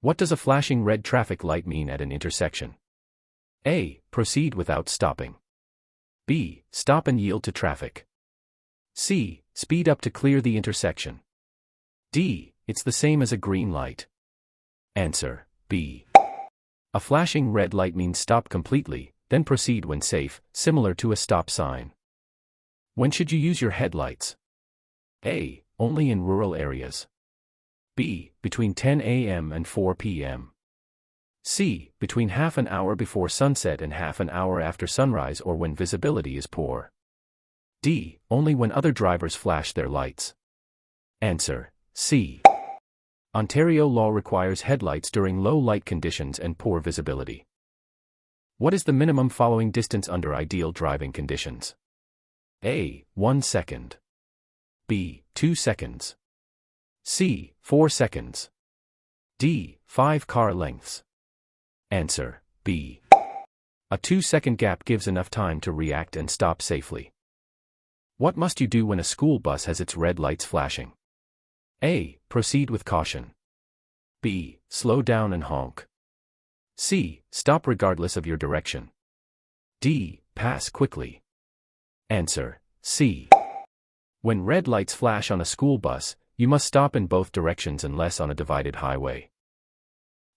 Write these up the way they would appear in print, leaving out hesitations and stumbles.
What does a flashing red traffic light mean at an intersection? A. Proceed without stopping. B. Stop and yield to traffic. C. Speed up to clear the intersection. D. It's the same as a green light. Answer: B. A flashing red light means stop completely, then proceed when safe, similar to a stop sign. When should you use your headlights? A. Only in rural areas. B. Between 10 a.m. and 4 p.m. C. Between half an hour before sunset and half an hour after sunrise or when visibility is poor. D. Only when other drivers flash their lights. Answer: C. Ontario law requires headlights during low light conditions and poor visibility. What is the minimum following distance under ideal driving conditions? A. 1 second. B. 2 seconds. C. 4 seconds. D. 5 car lengths. Answer: B. A 2-second gap gives enough time to react and stop safely. What must you do when a school bus has its red lights flashing? A. Proceed with caution. B. Slow down and honk. C. Stop regardless of your direction. D. Pass quickly. Answer: C. When red lights flash on a school bus, you must stop in both directions unless on a divided highway.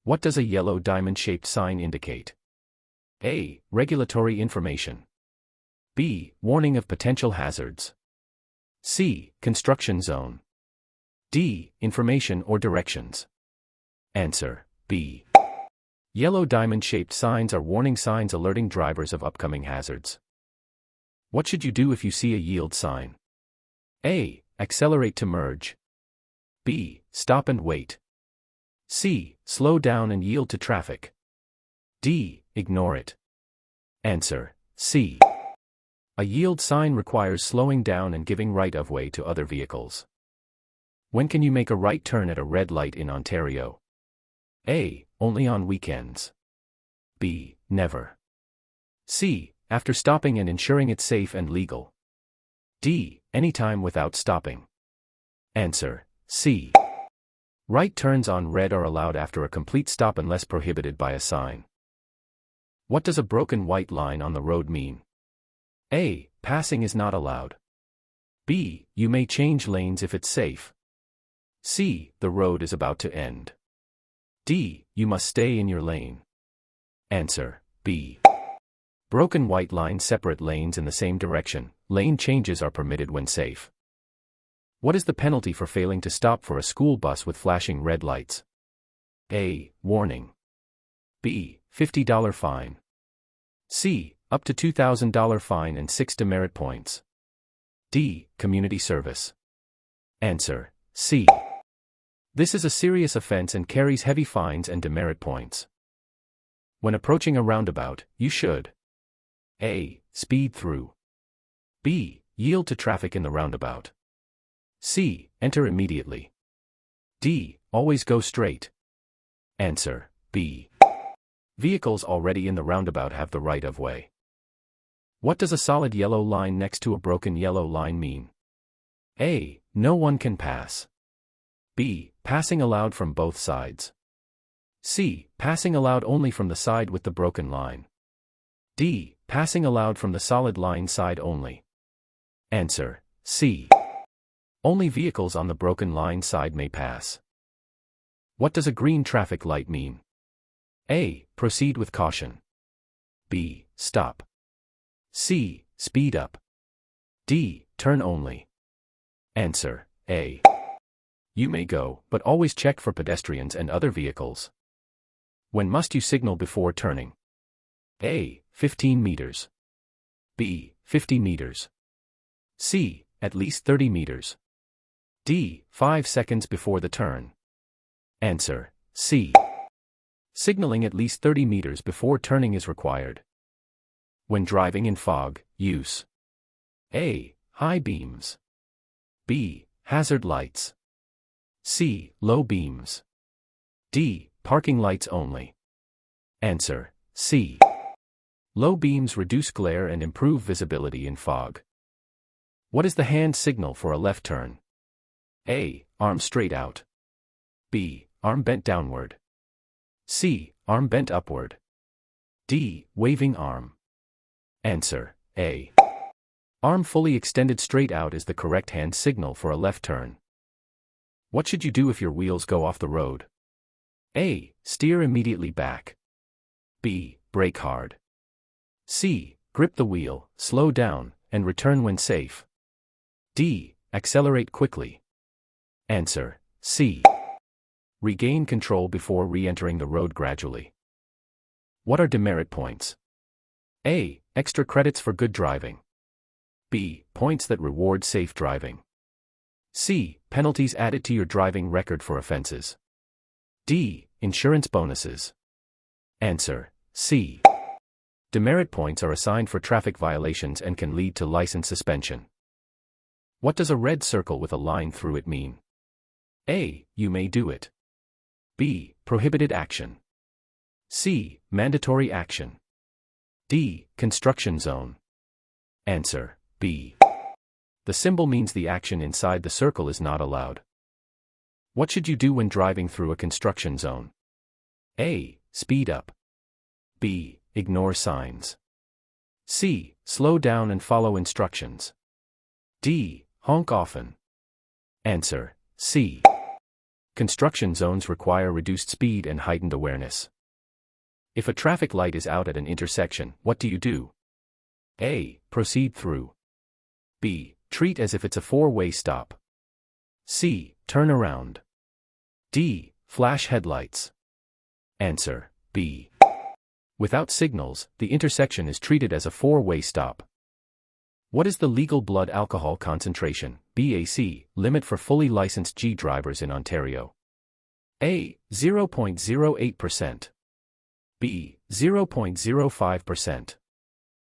What does a yellow diamond-shaped sign indicate? A. Regulatory information. B. Warning of potential hazards. C. Construction zone. D. Information or directions. Answer: B. Yellow diamond-shaped signs are warning signs alerting drivers of upcoming hazards. What should you do if you see a yield sign? A. Accelerate to merge. B. Stop and wait. C. Slow down and yield to traffic. D. Ignore it. Answer: C. A yield sign requires slowing down and giving right-of-way to other vehicles. When can you make a right turn at a red light in Ontario? A. Only on weekends. B. Never. C. After stopping and ensuring it's safe and legal. D. Anytime without stopping. Answer: C. Right turns on red are allowed after a complete stop unless prohibited by a sign. What does a broken white line on the road mean? A. Passing is not allowed. B. You may change lanes if it's safe. C. The road is about to end. D. You must stay in your lane. Answer: B. Broken white lines separate lanes in the same direction. Lane changes are permitted when safe. What is the penalty for failing to stop for a school bus with flashing red lights? A. Warning. B. $50 fine. C. Up to $2,000 fine and 6 demerit points. D. Community service. Answer: C. This is a serious offense and carries heavy fines and demerit points. When approaching a roundabout, you should: A. Speed through. B. Yield to traffic in the roundabout. C. Enter immediately. D. Always go straight. Answer: B. Vehicles already in the roundabout have the right of way. What does a solid yellow line next to a broken yellow line mean? A. No one can pass. B. Passing allowed from both sides. C. Passing allowed only from the side with the broken line. D. Passing allowed from the solid line side only. Answer: C. Only vehicles on the broken line side may pass. What does a green traffic light mean? A. Proceed with caution. B. Stop. C. Speed up. D. Turn only. Answer: A. You may go, but always check for pedestrians and other vehicles. When must you signal before turning? A. 15 meters. B. 50 meters. C. At least 30 meters. D. 5 seconds before the turn. Answer: C. Signaling at least 30 meters before turning is required. When driving in fog, use A. High beams. B. Hazard lights. C. Low beams. D. Parking lights only. Answer: C. Low beams reduce glare and improve visibility in fog. What is the hand signal for a left turn? A. Arm straight out. B. Arm bent downward. C. Arm bent upward. D. Waving arm. Answer: A. Arm fully extended straight out is the correct hand signal for a left turn. What should you do if your wheels go off the road? A. Steer immediately back. B. Brake hard. C. Grip the wheel, slow down, and return when safe. D. Accelerate quickly. Answer: C. Regain control before re-entering the road gradually. What are demerit points? A. Extra credits for good driving. B. Points that reward safe driving. C. Penalties added to your driving record for offenses. D. Insurance bonuses. Answer: C. Demerit points are assigned for traffic violations and can lead to license suspension. What does a red circle with a line through it mean? A. You may do it. B. Prohibited action. C. Mandatory action. D. Construction zone. Answer: B. The symbol means the action inside the circle is not allowed. What should you do when driving through a construction zone? A. Speed up. B. Ignore signs. C. Slow down and follow instructions. D. Honk often. Answer: C. Construction zones require reduced speed and heightened awareness. If a traffic light is out at an intersection, what do you do? A. Proceed through. B. Treat as if it's a four-way stop. C. Turn around. D. Flash headlights. Answer: B. Without signals, the intersection is treated as a four-way stop. What is the legal blood alcohol concentration, BAC, limit for fully licensed G drivers in Ontario? A. 0.08%. B. 0.05%.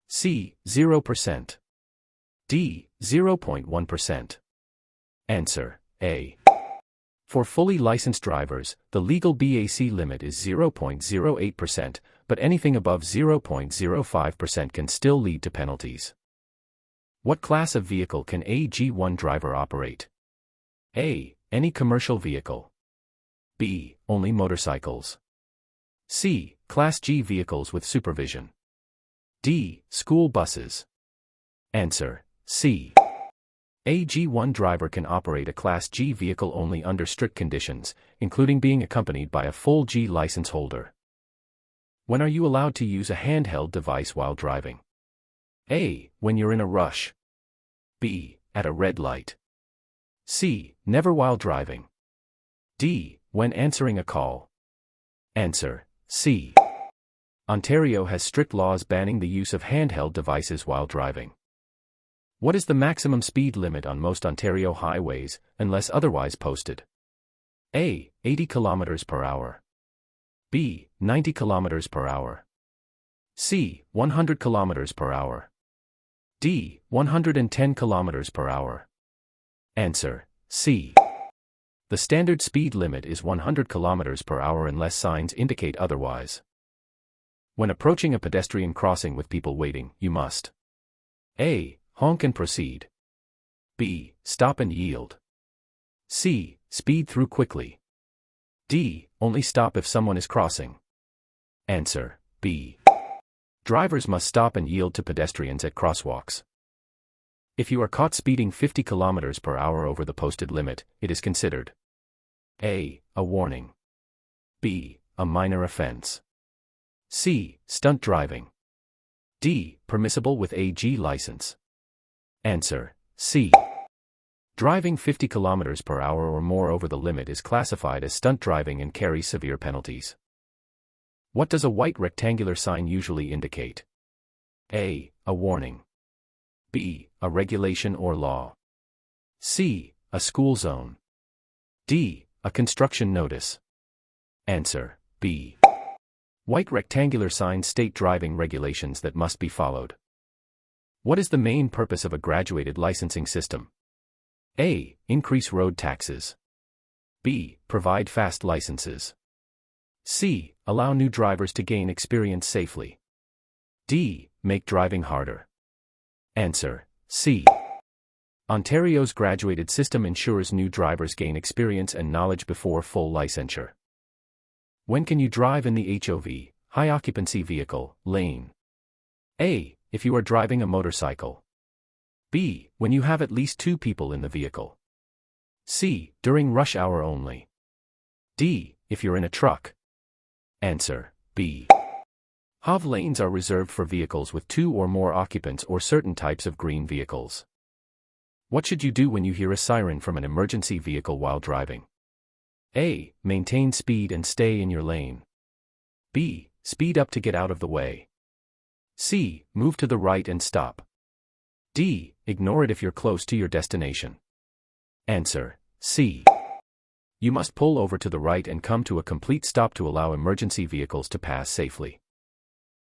C. 0%. D. 0.1%. Answer: A. For fully licensed drivers, the legal BAC limit is 0.08%, but anything above 0.05% can still lead to penalties. What class of vehicle can a G1 driver operate? A. Any commercial vehicle. B. Only motorcycles. C. Class G vehicles with supervision. D. School buses. Answer: C. A G1 driver can operate a Class G vehicle only under strict conditions, including being accompanied by a full G license holder. When are you allowed to use a handheld device while driving? A. When you're in a rush. B. At a red light. C. Never while driving. D. When answering a call. Answer: C. Ontario has strict laws banning the use of handheld devices while driving. What is the maximum speed limit on most Ontario highways, unless otherwise posted? A. 80 km per hour. B. 90 km per hour. C. 100 km per hour. D. 110 km per hour. Answer: C. The standard speed limit is 100 km per hour unless signs indicate otherwise. When approaching a pedestrian crossing with people waiting, you must A. Honk and proceed. B. Stop and yield. C. Speed through quickly. D. Only stop if someone is crossing. Answer: B. Drivers must stop and yield to pedestrians at crosswalks. If you are caught speeding 50 km per hour over the posted limit, it is considered A. A warning. B. A minor offense. C. Stunt driving. D. Permissible with a G license. Answer: C. Driving 50 km per hour or more over the limit is classified as stunt driving and carries severe penalties. What does a white rectangular sign usually indicate? A. A warning. B. A regulation or law. C. A school zone. D. A construction notice. Answer: B. White rectangular signs state driving regulations that must be followed. What is the main purpose of a graduated licensing system? A. Increase road taxes. B. Provide fast licenses. C. Allow new drivers to gain experience safely. D. Make driving harder. Answer: C. Ontario's graduated system ensures new drivers gain experience and knowledge before full licensure. When can you drive in the HOV, high occupancy vehicle, lane? A. If you are driving a motorcycle. B. When you have at least 2 people in the vehicle. C. During rush hour only. D. If you're in a truck. Answer: B. HOV lanes are reserved for vehicles with 2 or more occupants or certain types of green vehicles. What should you do when you hear a siren from an emergency vehicle while driving? A. Maintain speed and stay in your lane. B. Speed up to get out of the way. C. Move to the right and stop. D. Ignore it if you're close to your destination. Answer: C. You must pull over to the right and come to a complete stop to allow emergency vehicles to pass safely.